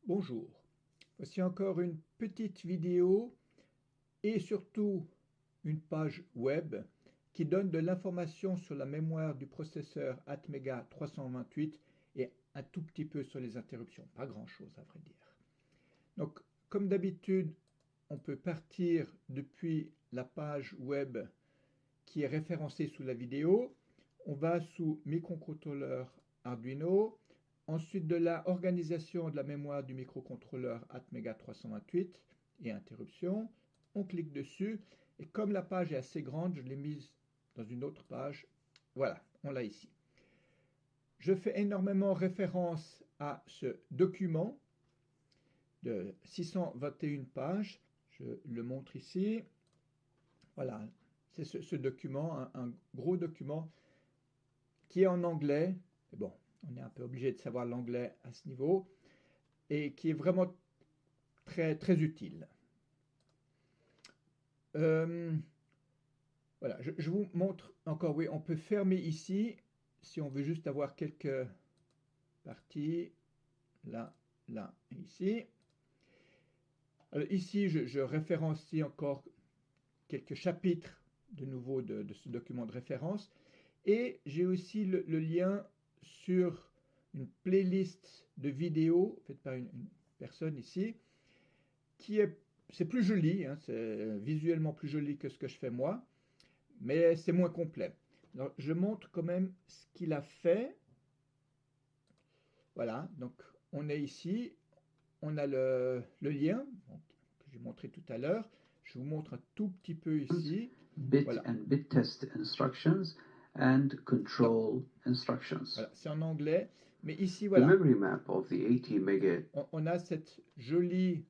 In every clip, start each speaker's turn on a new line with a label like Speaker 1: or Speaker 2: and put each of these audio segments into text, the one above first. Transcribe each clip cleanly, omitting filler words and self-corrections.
Speaker 1: Bonjour, voici encore une petite vidéo et surtout une page web qui donne de l'information sur la mémoire du processeur Atmega 328 et un tout petit peu sur les interruptions, pas grand chose à vrai dire. Donc comme d'habitude, on peut partir depuis la page web qui est référencée sous la vidéo. On va sous microcontrôleur Arduino. Ensuite de la organisation de la mémoire du microcontrôleur Atmega 328 et interruption, on clique dessus et comme la page est assez grande, je l'ai mise dans une autre page. Voilà, on l'a ici. Je fais énormément référence à ce document de 621 pages. Je le montre ici. Voilà, c'est ce document, un gros document qui est en anglais. Et bon, on est un peu obligé de savoir l'anglais à ce niveau et qui est vraiment très, très utile. Voilà, je vous montre encore, oui, on peut fermer ici si on veut juste avoir quelques parties, là, là et ici. Alors ici, je référencie encore quelques chapitres de nouveau de ce document de référence et j'ai aussi le lien sur une playlist de vidéos faite par une personne ici qui c'est plus joli, hein, c'est visuellement plus joli que ce que je fais moi, mais c'est moins complet. Alors, je montre quand même ce qu'il a fait. Voilà, donc on est ici, on a le lien que j'ai montré tout à l'heure. Je vous montre un tout petit peu ici.
Speaker 2: Bit
Speaker 1: Voilà.
Speaker 2: and bit test instructions and control instructions.
Speaker 1: Voilà, c'est en anglais, mais ici,
Speaker 2: The
Speaker 1: voilà,
Speaker 2: memory map of the 80 mega.
Speaker 1: on a cette jolie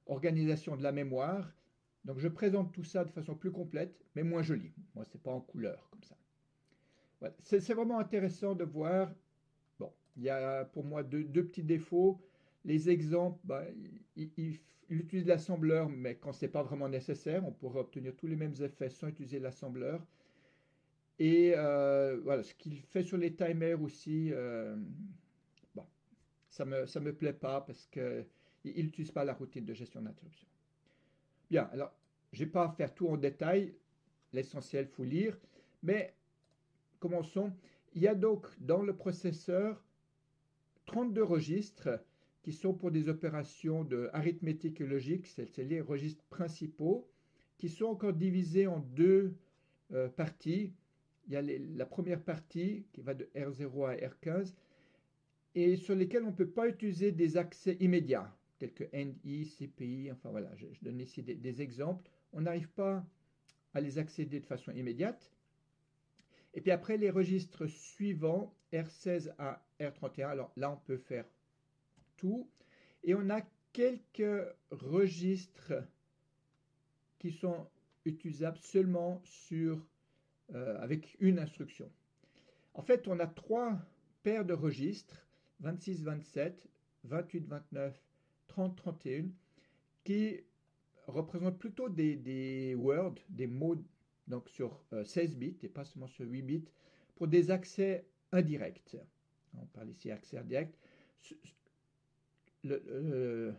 Speaker 1: organisation de la mémoire. Donc je présente tout ça de façon plus complète, mais moins jolie. Moi, c'est pas en couleur comme ça. Voilà. C'est vraiment intéressant de voir. Bon, il y a pour moi deux petits défauts. Les exemples, bah, il utilise l'assembleur, mais quand c'est pas vraiment nécessaire, on pourrait obtenir tous les mêmes effets sans utiliser l'assembleur. Et voilà, ce qu'il fait sur les timers aussi, bon, ça me plaît pas parce que il n'utilise pas la routine de gestion d'interruption. Bien, alors, je n'ai pas à faire tout en détail, l'essentiel, il faut lire, mais commençons. Il y a donc dans le processeur 32 registres qui sont pour des opérations de arithmétique et logique, c'est les registres principaux, qui sont encore divisés en deux parties. Il y a la première partie qui va de R0 à R15 et sur lesquelles on ne peut pas utiliser des accès immédiats, tels que NI, CPI, enfin voilà, je donne ici des exemples. On n'arrive pas à les accéder de façon immédiate. Et puis après, les registres suivants, R16 à R31, alors là, on peut faire tout. Et on a quelques registres qui sont utilisables seulement avec une instruction. En fait, on a trois paires de registres, 26, 27, 28, 29, 30, 31, qui représentent plutôt des words, des mots donc sur 16 bits et pas seulement sur 8 bits, pour des accès indirects. On parle ici accès indirect. Le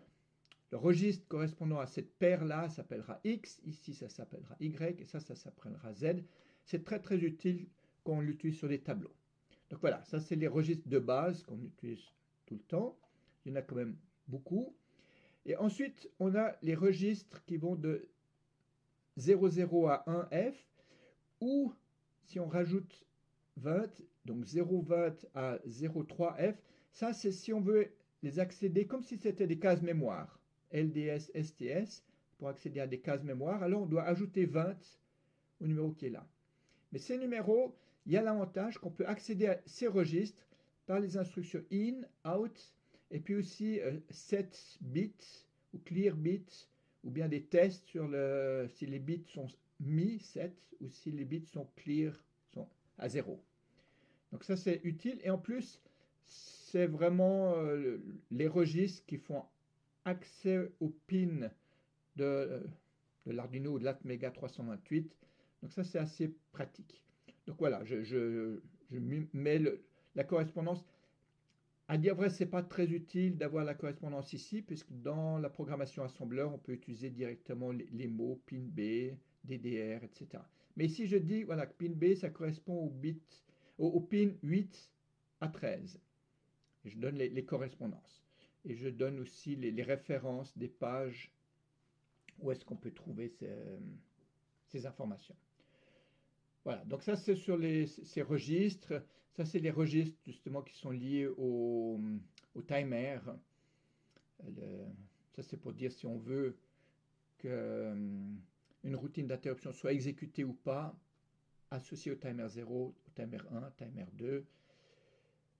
Speaker 1: registre correspondant à cette paire-là s'appellera X, ici ça s'appellera Y, et ça s'appellera Z. C'est très très utile quand on l'utilise sur des tableaux. Donc voilà, ça c'est les registres de base qu'on utilise tout le temps. Il y en a quand même beaucoup. Et ensuite, on a les registres qui vont de 00 à 1F, ou si on rajoute 20, donc 0,20 à 0,3F, ça c'est si on veut les accéder comme si c'était des cases mémoire. LDS, STS, pour accéder à des cases mémoire, alors on doit ajouter 20 au numéro qui est là. Mais ces numéros, il y a l'avantage qu'on peut accéder à ces registres par les instructions in, out, et puis aussi set bits ou clear bits, ou bien des tests sur si les bits sont mis 7 ou si les bits sont clear, sont à 0. Donc ça c'est utile et en plus c'est vraiment les registres qui font accès aux pins de l'Arduino ou de l'Atmega 328. Donc ça c'est assez pratique. Donc voilà, je mets la correspondance. À dire vrai, c'est pas très utile d'avoir la correspondance ici, puisque dans la programmation assembleur, on peut utiliser directement les mots pin B, DDR, etc. Mais ici, je dis voilà, que pin B, ça correspond au bit, au pin 8 à 13. Et je donne les correspondances. Et je donne aussi les références des pages où est-ce qu'on peut trouver ces informations. Voilà, donc ça c'est sur ces registres. Ça c'est les registres justement qui sont liés au timer. Le- Ça c'est pour dire si on veut qu'une routine d'interruption soit exécutée ou pas, associée au timer 0, au timer 1, timer 2,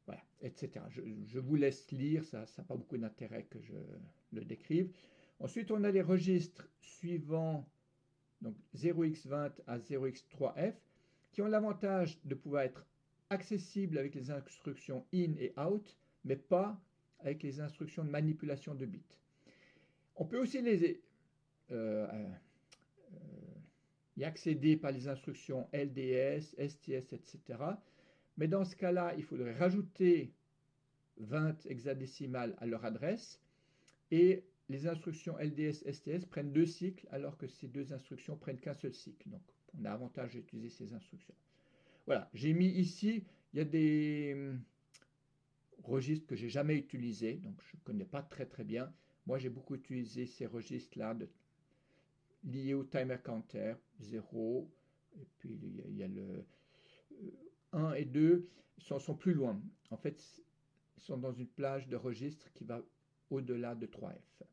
Speaker 1: voilà, etc. Je vous laisse lire, ça n'a pas beaucoup d'intérêt que je le décrive. Ensuite, on a les registres suivants, donc 0x20 à 0x3f, qui ont l'avantage de pouvoir être accessibles avec les instructions in et out, mais pas avec les instructions de manipulation de bits. On peut aussi euh, y accéder par les instructions LDS, STS, etc. Mais dans ce cas-là, il faudrait rajouter 20 hexadécimales à leur adresse et les instructions LDS, STS prennent 2 cycles alors que ces 2 instructions prennent qu'un seul cycle. Donc on a avantage d'utiliser ces instructions. Voilà, j'ai mis ici, il y a des registres que j'ai jamais utilisés, donc je ne connais pas très bien. Moi j'ai beaucoup utilisé ces registres-là liés au timer counter, 0, et puis il y a le 1 et 2 sont plus loin. En fait, ils sont dans une plage de registres qui va au-delà de 3F.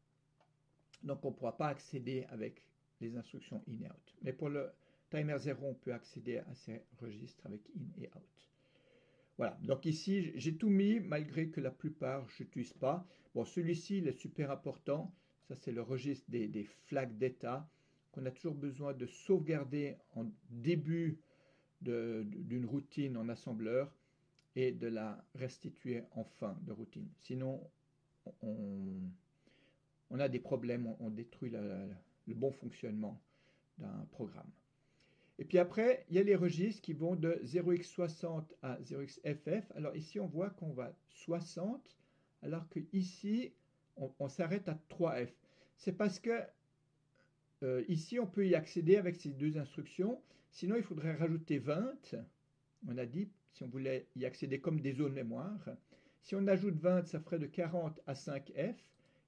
Speaker 1: Donc on ne pourra pas accéder avec les instructions in et out. Mais pour le timer 0, on peut accéder à ces registres avec in et out. Voilà, donc ici j'ai tout mis malgré que la plupart je n'utilise pas. Bon, celui-ci il est super important. Ça c'est le registre des flags d'état qu'on a toujours besoin de sauvegarder en début d'une routine en assembleur et de la restituer en fin de routine. Sinon, on a des problèmes, on détruit le bon fonctionnement d'un programme. Et puis après, il y a les registres qui vont de 0x60 à 0xFF. Alors ici, on voit qu'on va 60, alors que ici, on s'arrête à 3F. C'est parce que ici, on peut y accéder avec ces 2 instructions. Sinon, il faudrait rajouter 20. On a dit, si on voulait y accéder comme des zones mémoire. Si on ajoute 20, ça ferait de 40 à 5F,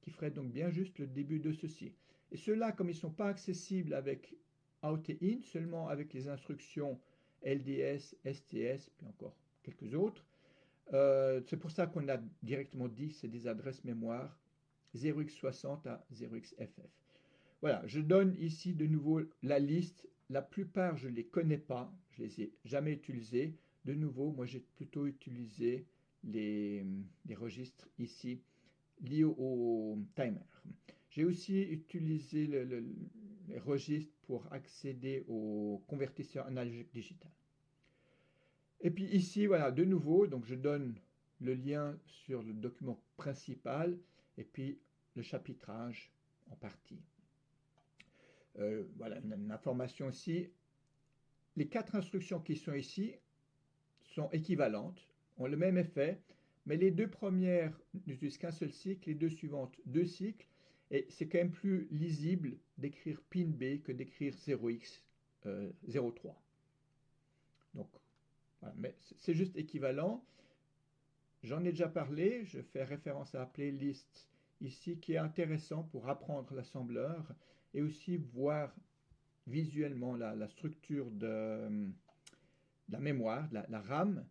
Speaker 1: qui ferait donc bien juste le début de ceci. Et ceux-là, comme ils ne sont pas accessibles avec out et in, seulement avec les instructions LDS, STS, puis encore quelques autres, c'est pour ça qu'on a directement dit que c'est des adresses mémoire 0x60 à 0xFF. Voilà, je donne ici de nouveau la liste. La plupart, je ne les connais pas, je ne les ai jamais utilisés. De nouveau, moi, j'ai plutôt utilisé les registres ici liés au timer. J'ai aussi utilisé les registres pour accéder au convertisseur analogique digital. Et puis ici, voilà, de nouveau, donc je donne le lien sur le document principal et puis le chapitrage en partie. Voilà une information ici. Les 4 instructions qui sont ici sont équivalentes, ont le même effet, mais les 2 premières n'utilisent qu'un seul cycle, les 2 suivantes 2 cycles, et c'est quand même plus lisible d'écrire pin B que d'écrire 0x03. Donc, voilà, mais c'est juste équivalent. J'en ai déjà parlé, je fais référence à la playlist ici qui est intéressant pour apprendre l'assembleur et aussi voir visuellement la structure de la mémoire, la RAM.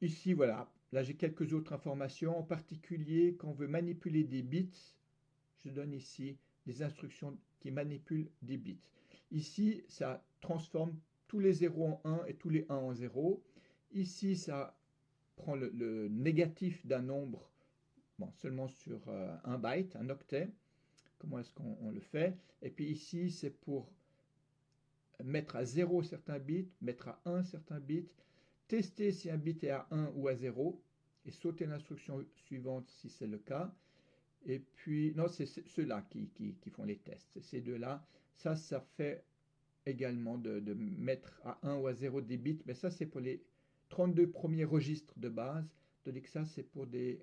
Speaker 1: Ici, voilà, là j'ai quelques autres informations, en particulier quand on veut manipuler des bits, je donne ici des instructions qui manipulent des bits. Ici, ça transforme tous les 0 en 1 et tous les 1 en 0. Ici, ça prend le négatif d'un nombre, bon, seulement sur 1 byte, un octet. Comment est-ce qu'on le fait? Et puis ici, c'est pour mettre à 0 certains bits, mettre à 1 certains bits, tester si un bit est à 1 ou à 0, et sauter l'instruction suivante si c'est le cas. Et puis, non, c'est ceux-là qui font les tests, ces deux-là. Ça fait également de mettre à 1 ou à 0 des bits, mais ça c'est pour les 32 premiers registres de base. tandis que ça, c'est pour des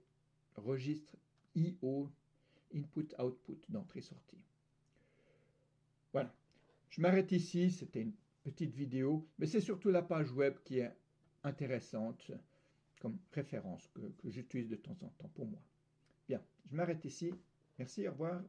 Speaker 1: registres I/O, Input-Output, d'entrée-sortie. Voilà. Je m'arrête ici, c'était une petite vidéo, mais c'est surtout la page web qui est intéressante comme référence que j'utilise de temps en temps pour moi. Bien, je m'arrête ici. Merci, au revoir.